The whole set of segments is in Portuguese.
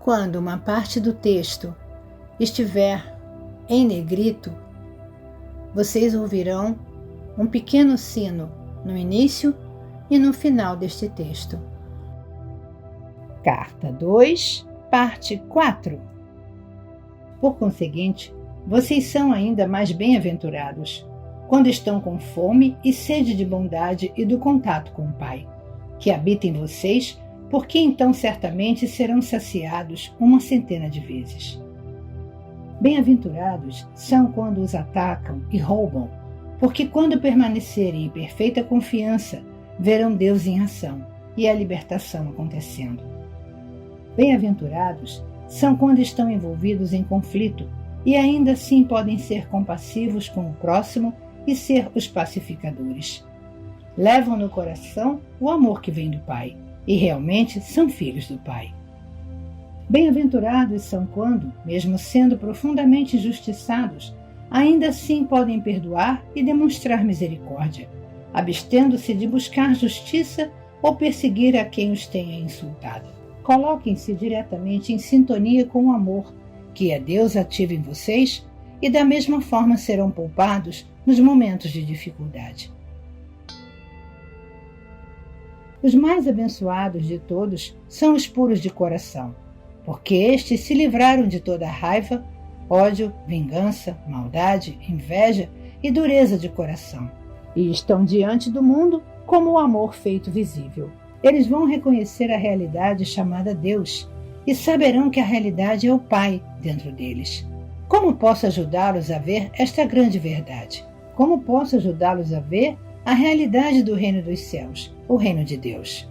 Quando uma parte do texto estiver em negrito, vocês ouvirão um pequeno sino no início e no final deste texto. Carta 2, parte 4. Por conseguinte, vocês são ainda mais bem-aventurados quando estão com fome e sede de bondade e do contato com o Pai, que habita em vocês, porque então certamente serão saciados 100 de vezes. Bem-aventurados são quando os atacam e roubam, porque quando permanecerem em perfeita confiança, verão Deus em ação e a libertação acontecendo. Bem-aventurados são quando estão envolvidos em conflito e ainda assim podem ser compassivos com o próximo e ser os pacificadores. Levam no coração o amor que vem do Pai e realmente são filhos do Pai. Bem-aventurados são quando, mesmo sendo profundamente injustiçados, ainda assim podem perdoar e demonstrar misericórdia, abstendo-se de buscar justiça ou perseguir a quem os tenha insultado. Coloquem-se diretamente em sintonia com o amor, que é Deus ativo em vocês, e da mesma forma serão poupados nos momentos de dificuldade. Os mais abençoados de todos são os puros de coração, porque estes se livraram de toda raiva, ódio, vingança, maldade, inveja e dureza de coração, e estão diante do mundo como o amor feito visível. Eles vão reconhecer a realidade chamada Deus e saberão que a realidade é o Pai dentro deles. Como posso ajudá-los a ver esta grande verdade? Como posso ajudá-los a ver a realidade do reino dos céus, o reino de Deus?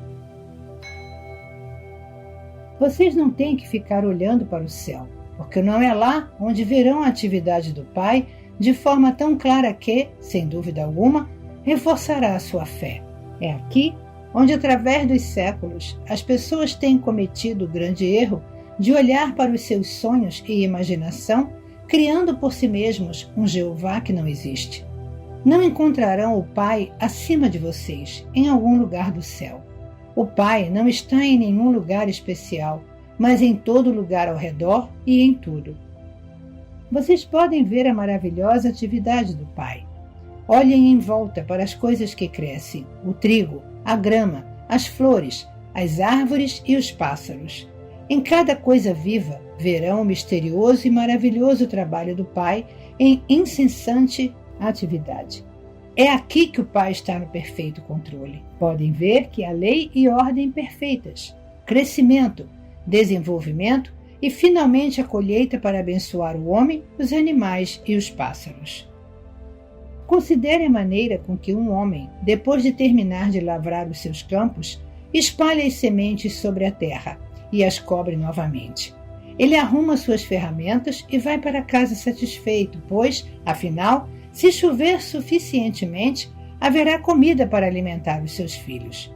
Vocês não têm que ficar olhando para o céu, porque não é lá onde verão a atividade do Pai de forma tão clara que, sem dúvida alguma, reforçará a sua fé. É aqui onde, através dos séculos, as pessoas têm cometido o grande erro de olhar para os seus sonhos e imaginação, criando por si mesmos um Jeová que não existe. Não encontrarão o Pai acima de vocês, em algum lugar do céu. O Pai não está em nenhum lugar especial, mas em todo lugar ao redor e em tudo. Vocês podem ver a maravilhosa atividade do Pai. Olhem em volta para as coisas que crescem, o trigo, a grama, as flores, as árvores e os pássaros. Em cada coisa viva, verão o misterioso e maravilhoso trabalho do Pai em incessante atividade. É aqui que o Pai está no perfeito controle. Podem ver que há lei e ordem perfeitas, crescimento, desenvolvimento e finalmente a colheita para abençoar o homem, os animais e os pássaros. Considere a maneira com que um homem, depois de terminar de lavrar os seus campos, espalha as sementes sobre a terra e as cobre novamente. Ele arruma suas ferramentas e vai para casa satisfeito, pois, afinal, se chover suficientemente, haverá comida para alimentar os seus filhos.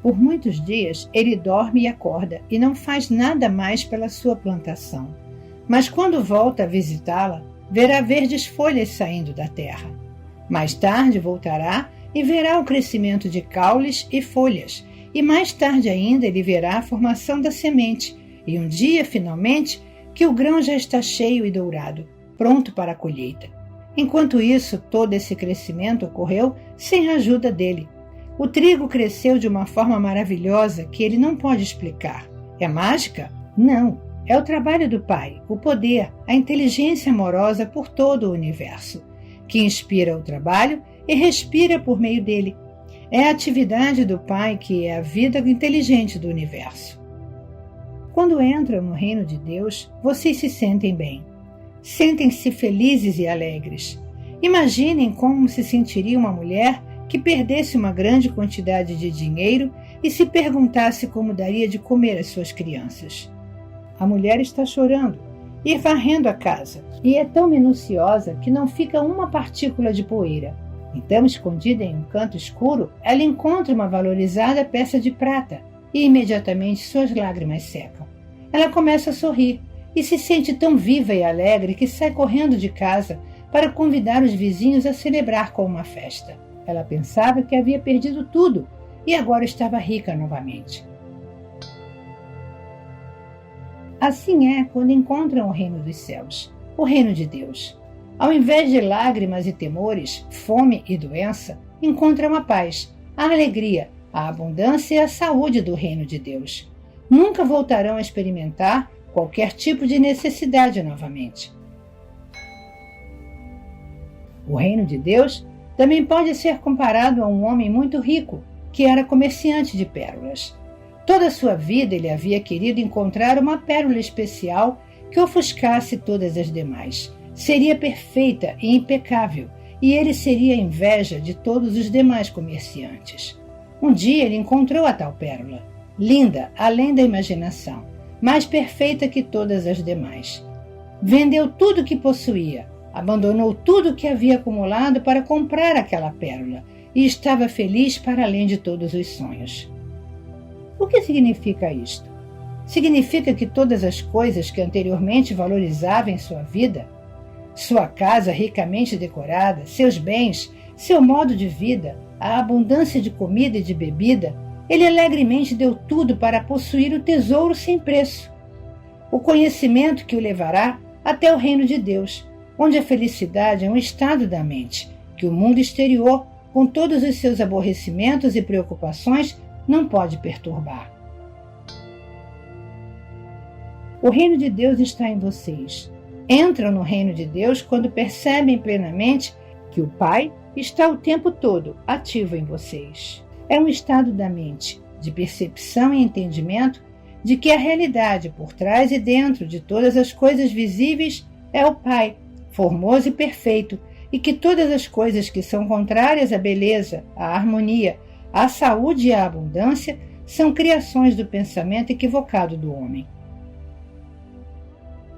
Por muitos dias, ele dorme e acorda e não faz nada mais pela sua plantação. Mas quando volta a visitá-la, verá verdes folhas saindo da terra. Mais tarde voltará e verá o crescimento de caules e folhas, e mais tarde ainda ele verá a formação da semente, e um dia, finalmente, que o grão já está cheio e dourado, pronto para a colheita. Enquanto isso, todo esse crescimento ocorreu sem a ajuda dele. O trigo cresceu de uma forma maravilhosa que ele não pode explicar. É mágica? Não. É o trabalho do Pai, o poder, a inteligência amorosa por todo o universo, que inspira o trabalho e respira por meio dele. É a atividade do Pai que é a vida inteligente do universo. Quando entram no reino de Deus, vocês se sentem bem. Sentem-se felizes e alegres. Imaginem como se sentiria uma mulher que perdesse uma grande quantidade de dinheiro e se perguntasse como daria de comer às suas crianças. A mulher está chorando e varrendo a casa, e é tão minuciosa que não fica uma partícula de poeira. Então, escondida em um canto escuro, ela encontra uma valorizada peça de prata e imediatamente suas lágrimas secam. Ela começa a sorrir e se sente tão viva e alegre que sai correndo de casa para convidar os vizinhos a celebrar com uma festa. Ela pensava que havia perdido tudo e agora estava rica novamente. Assim é quando encontram o reino dos céus, o reino de Deus. Ao invés de lágrimas e temores, fome e doença, encontram a paz, a alegria, a abundância e a saúde do reino de Deus. Nunca voltarão a experimentar qualquer tipo de necessidade novamente. O reino de Deus também pode ser comparado a um homem muito rico, que era comerciante de pérolas. Toda a sua vida ele havia querido encontrar uma pérola especial que ofuscasse todas as demais. Seria perfeita e impecável, e ele seria a inveja de todos os demais comerciantes. Um dia ele encontrou a tal pérola, linda além da imaginação, mais perfeita que todas as demais. Vendeu tudo o que possuía, abandonou tudo o que havia acumulado para comprar aquela pérola e estava feliz para além de todos os sonhos. O que significa isto? Significa que todas as coisas que anteriormente valorizava em sua vida, sua casa ricamente decorada, seus bens, seu modo de vida, a abundância de comida e de bebida, ele alegremente deu tudo para possuir o tesouro sem preço. O conhecimento que o levará até o reino de Deus, onde a felicidade é um estado da mente, que o mundo exterior, com todos os seus aborrecimentos e preocupações, não pode perturbar. O reino de Deus está em vocês. Entram no reino de Deus quando percebem plenamente que o Pai está o tempo todo ativo em vocês. É um estado da mente, de percepção e entendimento de que a realidade por trás e dentro de todas as coisas visíveis é o Pai, formoso e perfeito, e que todas as coisas que são contrárias à beleza, à harmonia, à saúde e à abundância são criações do pensamento equivocado do homem.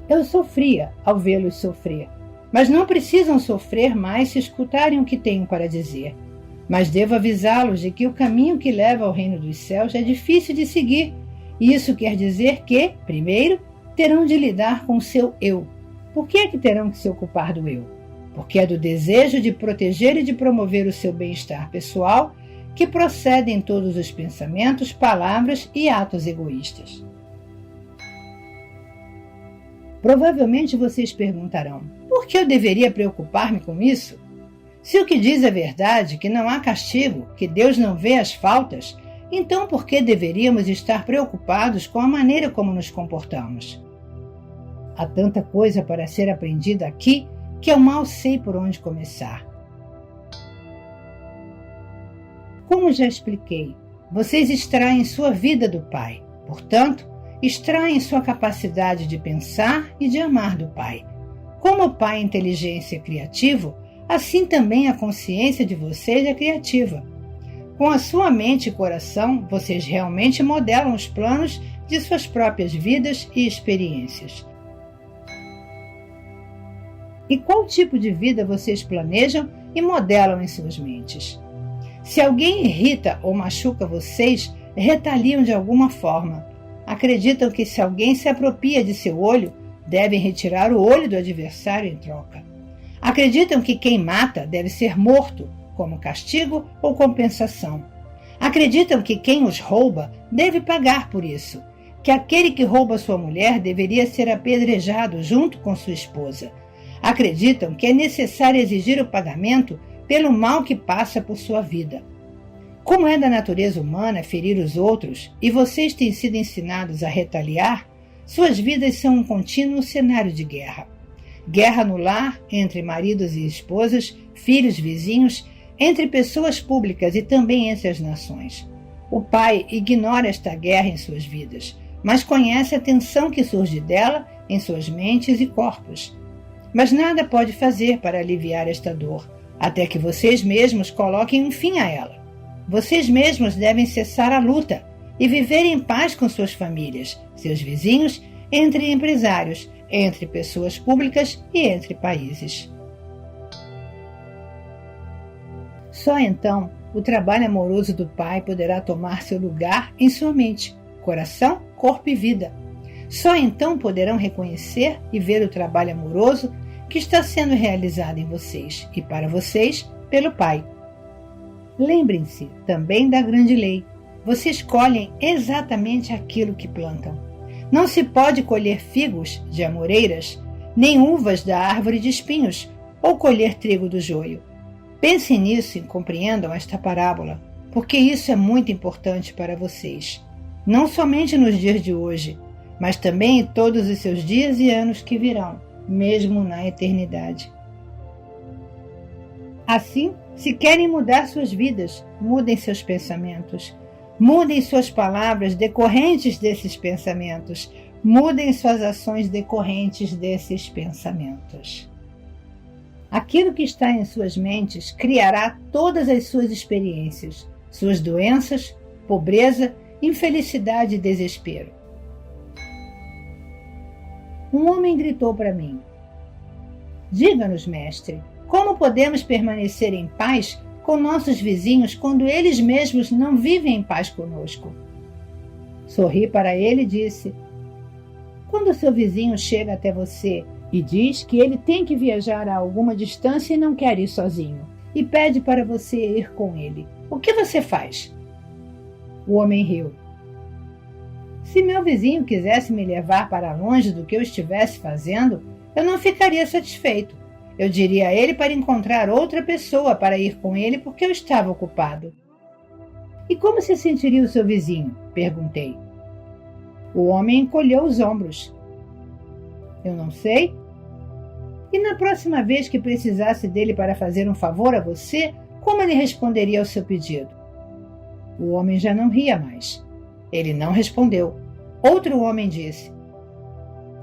Eu sofria ao vê-los sofrer, mas não precisam sofrer mais se escutarem o que tenho para dizer. Mas devo avisá-los de que o caminho que leva ao reino dos céus é difícil de seguir, e isso quer dizer que, primeiro, terão de lidar com o seu eu. Por que é que terão que se ocupar do eu? Porque é do desejo de proteger e de promover o seu bem-estar pessoal que procedem todos os pensamentos, palavras e atos egoístas. Provavelmente vocês perguntarão: por que eu deveria preocupar-me com isso? Se o que diz é verdade, que não há castigo, que Deus não vê as faltas, então por que deveríamos estar preocupados com a maneira como nos comportamos? Há tanta coisa para ser aprendida aqui que eu mal sei por onde começar. Como já expliquei, vocês extraem sua vida do Pai. Portanto, extraem sua capacidade de pensar e de amar do Pai. Como o Pai é inteligência e criativo, assim também a consciência de vocês é criativa. Com a sua mente e coração, vocês realmente modelam os planos de suas próprias vidas e experiências. E qual tipo de vida vocês planejam e modelam em suas mentes? Se alguém irrita ou machuca vocês, retaliam de alguma forma. Acreditam que se alguém se apropria de seu olho, devem retirar o olho do adversário em troca. Acreditam que quem mata deve ser morto, como castigo ou compensação. Acreditam que quem os rouba deve pagar por isso, que aquele que rouba sua mulher deveria ser apedrejado junto com sua esposa. Acreditam que é necessário exigir o pagamento pelo mal que passa por sua vida. Como é da natureza humana ferir os outros e vocês têm sido ensinados a retaliar, suas vidas são um contínuo cenário de guerra. Guerra no lar, entre maridos e esposas, filhos, vizinhos, entre pessoas públicas e também entre as nações. O Pai ignora esta guerra em suas vidas, mas conhece a tensão que surge dela em suas mentes e corpos. Mas nada pode fazer para aliviar esta dor, até que vocês mesmos coloquem um fim a ela. Vocês mesmos devem cessar a luta e viver em paz com suas famílias, seus vizinhos, entre empresários, entre pessoas públicas e entre países. Só então o trabalho amoroso do Pai poderá tomar seu lugar em sua mente, coração, corpo e vida. Só então poderão reconhecer e ver o trabalho amoroso que está sendo realizado em vocês e para vocês pelo Pai. Lembrem-se também da grande lei. Vocês colhem exatamente aquilo que plantam. Não se pode colher figos de amoreiras, nem uvas da árvore de espinhos, ou colher trigo do joio. Pensem nisso e compreendam esta parábola, porque isso é muito importante para vocês, não somente nos dias de hoje, mas também em todos os seus dias e anos que virão, mesmo na eternidade. Assim, se querem mudar suas vidas, mudem seus pensamentos. Mudem suas palavras decorrentes desses pensamentos. Mudem suas ações decorrentes desses pensamentos. Aquilo que está em suas mentes criará todas as suas experiências, suas doenças, pobreza, infelicidade e desespero. Um homem gritou para mim: "Diga-nos, mestre, como podemos permanecer em paz com nossos vizinhos quando eles mesmos não vivem em paz conosco?" Sorri para ele e disse: "Quando seu vizinho chega até você e diz que ele tem que viajar a alguma distância e não quer ir sozinho, e pede para você ir com ele, o que você faz?" O homem riu. "Se meu vizinho quisesse me levar para longe do que eu estivesse fazendo, eu não ficaria satisfeito. Eu diria a ele para encontrar outra pessoa para ir com ele porque eu estava ocupado." "E como se sentiria o seu vizinho?" perguntei. O homem encolheu os ombros. "Eu não sei." "E na próxima vez que precisasse dele para fazer um favor a você, como ele responderia ao seu pedido?" O homem já não ria mais. Ele não respondeu. Outro homem disse: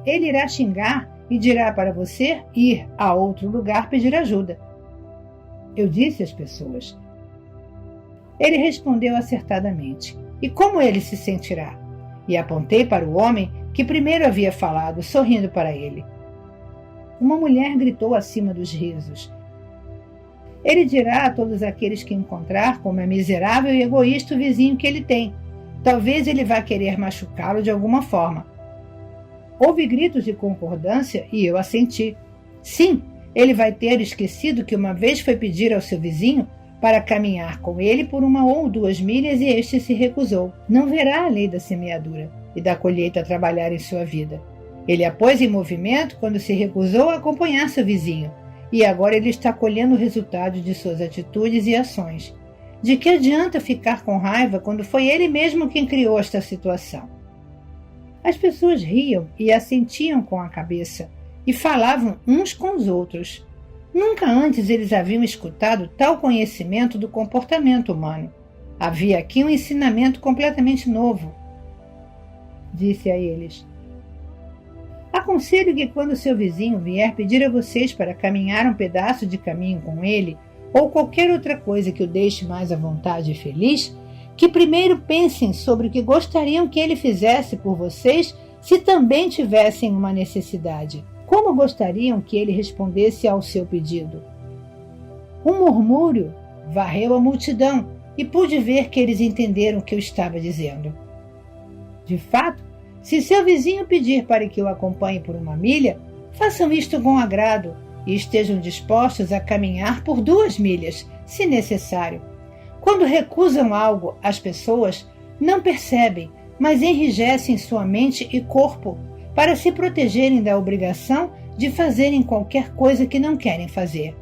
"Ele irá xingar e dirá para você ir a outro lugar pedir ajuda." Eu disse às pessoas: "Ele respondeu acertadamente. E como ele se sentirá?" E apontei para o homem que primeiro havia falado, sorrindo para ele. Uma mulher gritou acima dos risos: "Ele dirá a todos aqueles que encontrar como é miserável e egoísta o vizinho que ele tem. Talvez ele vá querer machucá-lo de alguma forma." Houve gritos de concordância e eu assenti. Sim, ele vai ter esquecido que uma vez foi pedir ao seu vizinho para caminhar com ele por 1 ou 2 milhas e este se recusou. Não verá a lei da semeadura e da colheita trabalhar em sua vida. Ele a pôs em movimento quando se recusou a acompanhar seu vizinho, e agora ele está colhendo o resultado de suas atitudes e ações. De que adianta ficar com raiva quando foi ele mesmo quem criou esta situação? As pessoas riam e assentiam com a cabeça e falavam uns com os outros. Nunca antes eles haviam escutado tal conhecimento do comportamento humano. Havia aqui um ensinamento completamente novo. Disse a eles: "Aconselho que quando seu vizinho vier pedir a vocês para caminhar um pedaço de caminho com ele, ou qualquer outra coisa que o deixe mais à vontade e feliz, que primeiro pensem sobre o que gostariam que ele fizesse por vocês se também tivessem uma necessidade. Como gostariam que ele respondesse ao seu pedido?" Um murmúrio varreu a multidão e pude ver que eles entenderam o que eu estava dizendo. De fato, se seu vizinho pedir para que o acompanhe por 1 milha, façam isto com agrado e estejam dispostos a caminhar por 2 milhas, se necessário. Quando recusam algo, as pessoas não percebem, mas enrijecem sua mente e corpo para se protegerem da obrigação de fazerem qualquer coisa que não querem fazer.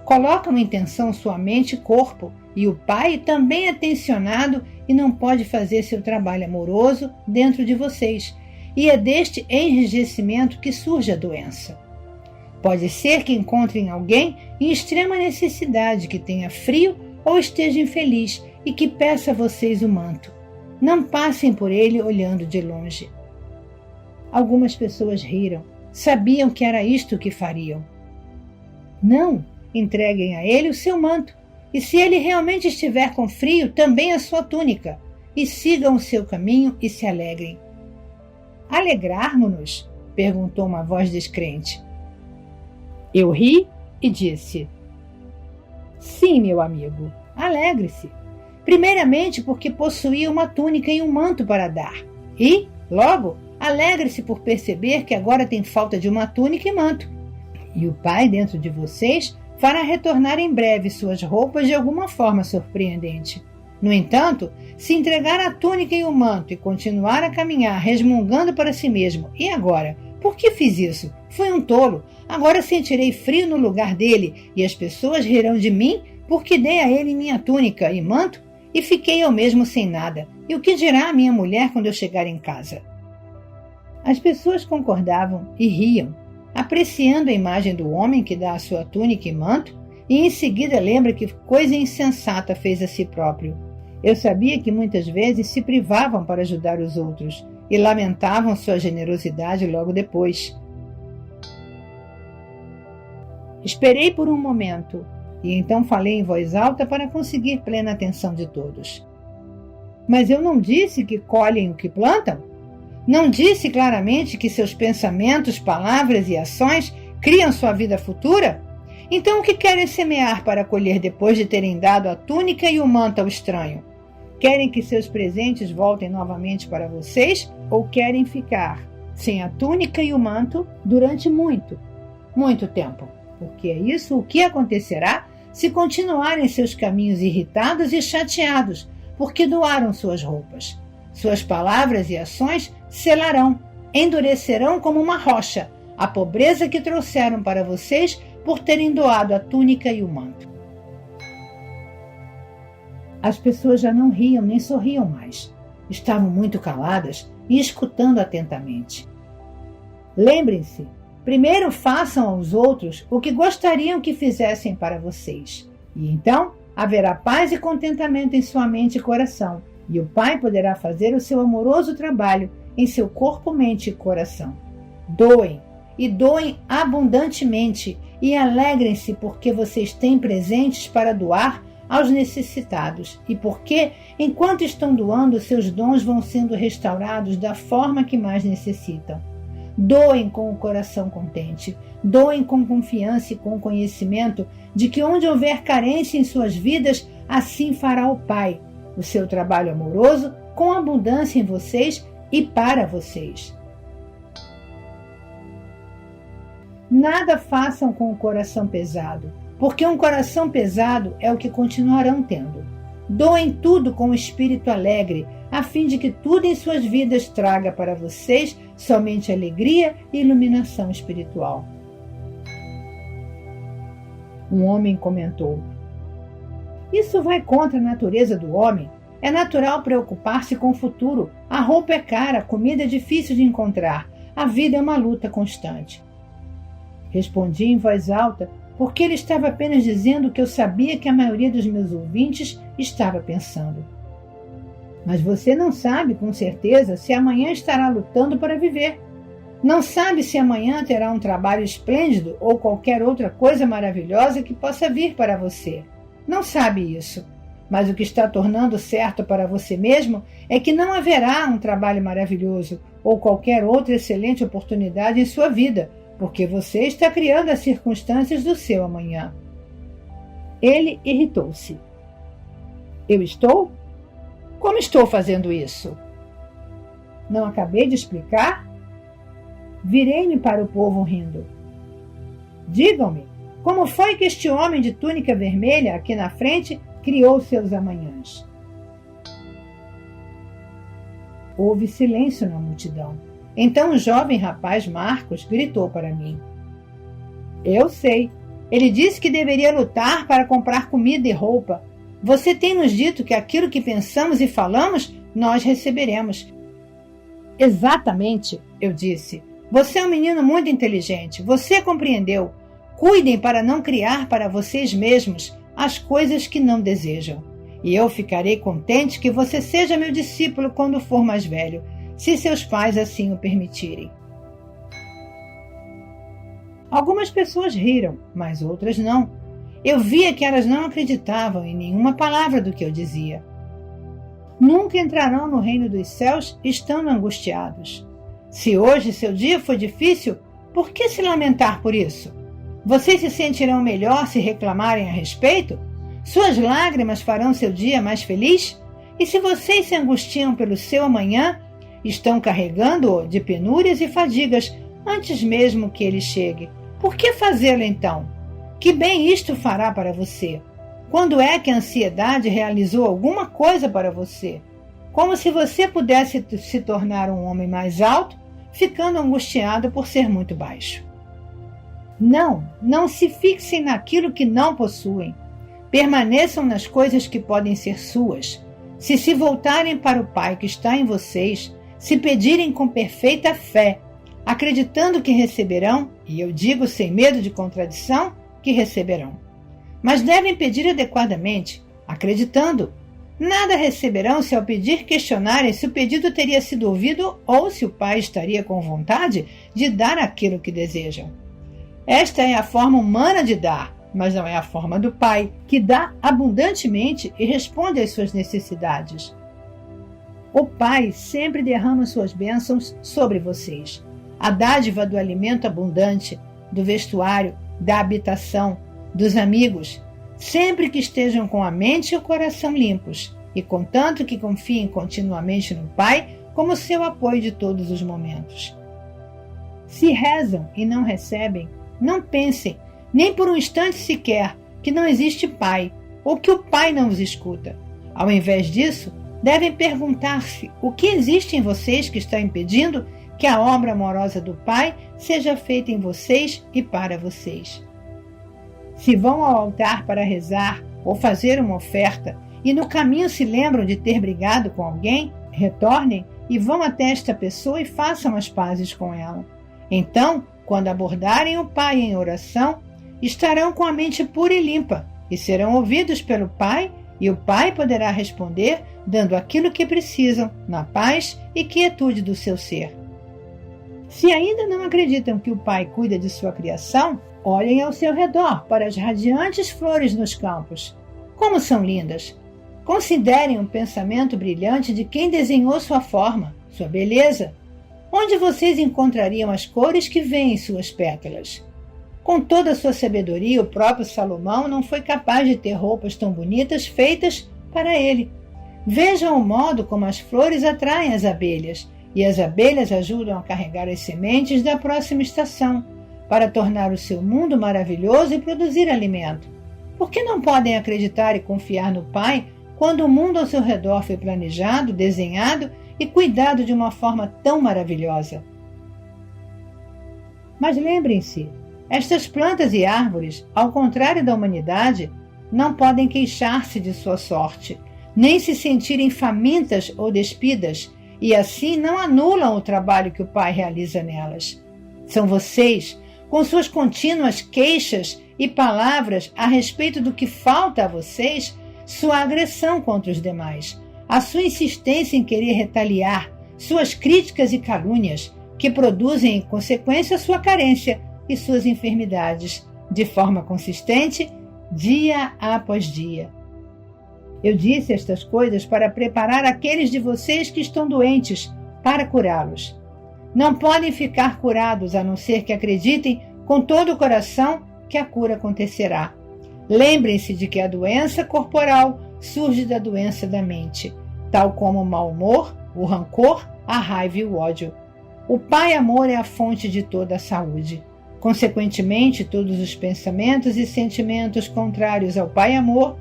Colocam em tensão sua mente e corpo, e o pai também é tensionado e não pode fazer seu trabalho amoroso dentro de vocês, e é deste enrijecimento que surge a doença. Pode ser que encontrem alguém em extrema necessidade, que tenha frio ou esteja infeliz e que peça a vocês o manto. Não passem por ele olhando de longe. Algumas pessoas riram, sabiam que era isto que fariam. Não, entreguem a ele o seu manto, e se ele realmente estiver com frio, também a sua túnica, e sigam o seu caminho e se alegrem. Alegrarmos-nos? Perguntou uma voz descrente. Eu ri e disse: Sim, meu amigo, alegre-se. Primeiramente porque possuía uma túnica e um manto para dar. E, logo, alegre-se por perceber que agora tem falta de uma túnica e manto. E o Pai dentro de vocês fará retornar em breve suas roupas de alguma forma surpreendente. No entanto, se entregar a túnica e o manto e continuar a caminhar resmungando para si mesmo, e agora? Por que fiz isso? Fui um tolo. Agora sentirei frio no lugar dele e as pessoas rirão de mim porque dei a ele minha túnica e manto e fiquei eu mesmo sem nada. E o que dirá a minha mulher quando eu chegar em casa? As pessoas concordavam e riam, apreciando a imagem do homem que dá a sua túnica e manto e em seguida lembra que coisa insensata fez a si próprio. Eu sabia que muitas vezes se privavam para ajudar os outros e lamentavam sua generosidade logo depois. Esperei por um momento e então falei em voz alta para conseguir plena atenção de todos. Mas eu não disse que colhem o que plantam? Não disse claramente que seus pensamentos, palavras e ações criam sua vida futura? Então o que querem semear para colher depois de terem dado a túnica e o manto ao estranho? Querem que seus presentes voltem novamente para vocês ou querem ficar sem a túnica e o manto durante muito tempo? Porque é isso o que acontecerá se continuarem seus caminhos irritados e chateados, porque doaram suas roupas. Suas palavras e ações selarão, endurecerão como uma rocha a pobreza que trouxeram para vocês por terem doado a túnica e o manto. As pessoas já não riam nem sorriam mais. Estavam muito caladas e escutando atentamente. Lembrem-se, primeiro façam aos outros o que gostariam que fizessem para vocês. E então haverá paz e contentamento em sua mente e coração, e o Pai poderá fazer o seu amoroso trabalho em seu corpo, mente e coração. Doem, e doem abundantemente, e alegrem-se porque vocês têm presentes para doar aos necessitados, e porque, enquanto estão doando, seus dons vão sendo restaurados da forma que mais necessitam. Doem com o coração contente, doem com confiança e com conhecimento de que onde houver carência em suas vidas, assim fará o Pai, o seu trabalho amoroso, com abundância em vocês e para vocês. Nada façam com o coração pesado, porque um coração pesado é o que continuarão tendo. Doem tudo com o espírito alegre, a fim de que tudo em suas vidas traga para vocês somente alegria e iluminação espiritual. Um homem comentou: isso vai contra a natureza do homem. É natural preocupar-se com o futuro. A roupa é cara, a comida é difícil de encontrar. A vida é uma luta constante. Respondi em voz alta, porque ele estava apenas dizendo o que eu sabia que a maioria dos meus ouvintes estava pensando. Mas você não sabe, com certeza, se amanhã estará lutando para viver. Não sabe se amanhã terá um trabalho esplêndido ou qualquer outra coisa maravilhosa que possa vir para você. Não sabe isso. Mas o que está tornando certo para você mesmo é que não haverá um trabalho maravilhoso ou qualquer outra excelente oportunidade em sua vida, porque você está criando as circunstâncias do seu amanhã. Ele irritou-se. Eu estou? Como estou fazendo isso? Não acabei de explicar? Virei-me para o povo rindo. Digam-me, como foi que este homem de túnica vermelha aqui na frente criou seus amanhãs? Houve silêncio na multidão. Então o jovem rapaz Marcos gritou para mim: eu sei. Ele disse que deveria lutar para comprar comida e roupa. Você tem nos dito que aquilo que pensamos e falamos, nós receberemos. Exatamente, eu disse. Você é um menino muito inteligente. Você compreendeu. Cuidem para não criar para vocês mesmos as coisas que não desejam. E eu ficarei contente que você seja meu discípulo quando for mais velho, se seus pais assim o permitirem. Algumas pessoas riram, mas outras não. Eu via que elas não acreditavam em nenhuma palavra do que eu dizia. Nunca entrarão no reino dos céus estando angustiados. Se hoje seu dia foi difícil, por que se lamentar por isso? Vocês se sentirão melhor se reclamarem a respeito? Suas lágrimas farão seu dia mais feliz? E se vocês se angustiam pelo seu amanhã, estão carregando-o de penúrias e fadigas antes mesmo que ele chegue. Por que fazê-lo então? Que bem isto fará para você? Quando é que a ansiedade realizou alguma coisa para você? Como se você pudesse se tornar um homem mais alto, ficando angustiado por ser muito baixo. Não se fixem naquilo que não possuem. Permaneçam nas coisas que podem ser suas. Se voltarem para o Pai que está em vocês, se pedirem com perfeita fé, acreditando que receberão, e eu digo sem medo de contradição, que receberão. Mas devem pedir adequadamente, acreditando. Nada receberão se ao pedir questionarem se o pedido teria sido ouvido ou se o Pai estaria com vontade de dar aquilo que desejam. Esta é a forma humana de dar, mas não é a forma do Pai, que dá abundantemente e responde às suas necessidades. O Pai sempre derrama suas bênçãos sobre vocês. A dádiva do alimento abundante, do vestuário, da habitação, dos amigos, sempre que estejam com a mente e o coração limpos, e contanto que confiem continuamente no Pai como seu apoio de todos os momentos. Se rezam e não recebem, não pensem, nem por um instante sequer, que não existe Pai, ou que o Pai não os escuta. Ao invés disso, devem perguntar-se o que existe em vocês que está impedindo que a obra amorosa do Pai seja feita em vocês e para vocês. Se vão ao altar para rezar ou fazer uma oferta e no caminho se lembram de ter brigado com alguém, retornem e vão até esta pessoa e façam as pazes com ela. Então, quando abordarem o Pai em oração, estarão com a mente pura e limpa e serão ouvidos pelo Pai, e o Pai poderá responder dando aquilo que precisam na paz e quietude do seu ser. Se ainda não acreditam que o Pai cuida de sua criação, olhem ao seu redor para as radiantes flores nos campos. Como são lindas! Considerem um pensamento brilhante de quem desenhou sua forma, sua beleza. Onde vocês encontrariam as cores que vêm em suas pétalas? Com toda a sua sabedoria, o próprio Salomão não foi capaz de ter roupas tão bonitas feitas para ele. Vejam o modo como as flores atraem as abelhas, e as abelhas ajudam a carregar as sementes da próxima estação, para tornar o seu mundo maravilhoso e produzir alimento. Por que não podem acreditar e confiar no Pai quando o mundo ao seu redor foi planejado, desenhado e cuidado de uma forma tão maravilhosa? Mas lembrem-se, estas plantas e árvores, ao contrário da humanidade, não podem queixar-se de sua sorte, nem se sentirem famintas ou despidas, e assim não anulam o trabalho que o Pai realiza nelas. São vocês, com suas contínuas queixas e palavras a respeito do que falta a vocês, sua agressão contra os demais, a sua insistência em querer retaliar, suas críticas e calúnias, que produzem em consequência sua carência e suas enfermidades, de forma consistente, dia após dia. Eu disse estas coisas para preparar aqueles de vocês que estão doentes, para curá-los. Não podem ficar curados a não ser que acreditem com todo o coração que a cura acontecerá. Lembrem-se de que a doença corporal surge da doença da mente, tal como o mau humor, o rancor, a raiva e o ódio. O Pai Amor é a fonte de toda a saúde. Consequentemente, todos os pensamentos e sentimentos contrários ao Pai Amor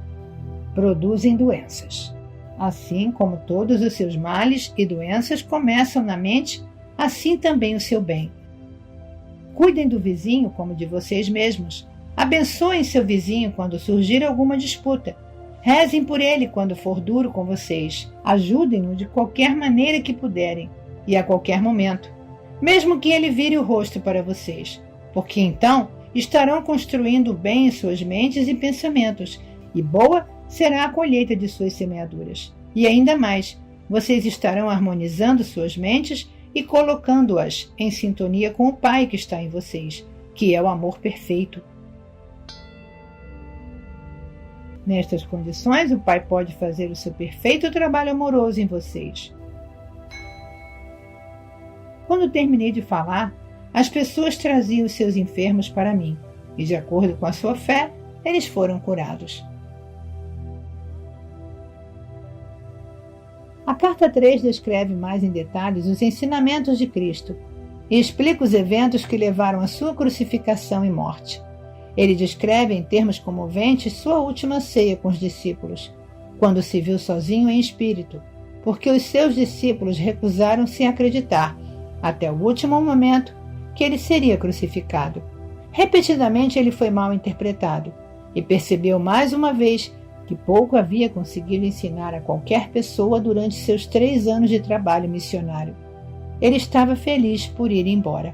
produzem doenças. Assim como todos os seus males e doenças começam na mente, assim também o seu bem. Cuidem do vizinho como de vocês mesmos. Abençoem seu vizinho quando surgir alguma disputa. Rezem por ele quando for duro com vocês. Ajudem-no de qualquer maneira que puderem e a qualquer momento, mesmo que ele vire o rosto para vocês, porque então estarão construindo o bem em suas mentes e pensamentos, e boa será a colheita de suas semeaduras. E ainda mais, vocês estarão harmonizando suas mentes e colocando-as em sintonia com o Pai que está em vocês, que é o amor perfeito. Nestas condições, o Pai pode fazer o seu perfeito trabalho amoroso em vocês. Quando terminei de falar, as pessoas traziam os seus enfermos para mim, e de acordo com a sua fé, eles foram curados. A carta 3 descreve mais em detalhes os ensinamentos de Cristo e explica os eventos que levaram à sua crucificação e morte. Ele descreve em termos comoventes sua última ceia com os discípulos, quando se viu sozinho em espírito, porque os seus discípulos recusaram-se a acreditar, até o último momento, que ele seria crucificado. Repetidamente ele foi mal interpretado e percebeu mais uma vez que pouco havia conseguido ensinar a qualquer pessoa durante seus 3 anos de trabalho missionário. Ele estava feliz por ir embora.